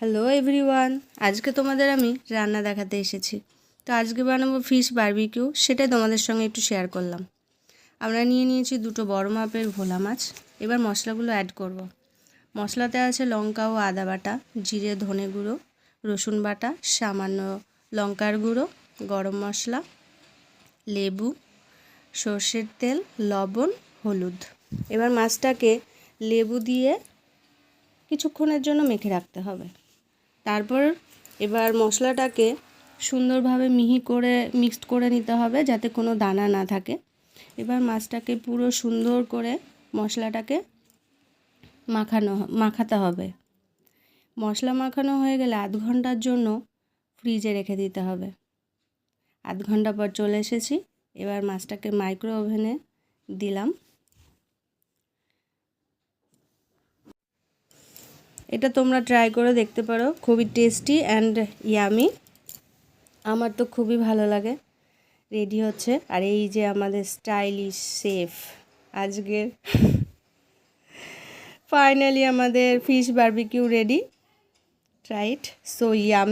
Hello everyone, আজকে তোমাদের আমি রান্না দেখাতে এসেছি। তো আজকে বানাবো ফিশ বারবিকিউ, সেটাই তোমাদের সঙ্গে একটু শেয়ার করলাম। আমরা নিয়ে নিয়েছি দুটো বড় মাপের ভোলা মাছ। এবার মশলাগুলো অ্যাড করব। মশলাতে আছে লঙ্কা ও আদা বাটা, জিরে ধনে গুঁড়ো, রসুন বাটা, সামান্য লঙ্কার গুঁড়ো, গরম মশলা, লেবু, সর্ষের তেল, লবণ, হলুদ। এবার মাছটাকে লেবু দিয়ে কিছুক্ষণের জন্য মেখে রাখতে হবে। তারপর এবার মশলাটাকে সুন্দরভাবে মিহি করে মিক্সড করে নিতে হবে, যাতে কোনো দানা না থাকে। এবার মাছটাকে পুরো সুন্দর করে মশলাটাকে মাখাতে হবে। মশলা মাখানো হয়ে গেলে আধ ঘন্টার জন্য ফ্রিজে রেখে দিতে হবে। আধ ঘন্টা পর চলে এসেছি। এবার মাছটাকে মাইক্রো ওভেনে দিলাম। এটা তোমরা ট্রাই করে দেখতে পারো, খুবই টেস্টি অ্যান্ড ইয়ামি। আমার তো খুবই ভালো লাগে। রেডি হচ্ছে, আর এই যে আমাদের স্টাইলিশ শেফ আজকের। ফাইনালি আমাদের fish barbecue ready. Try it, so yummy.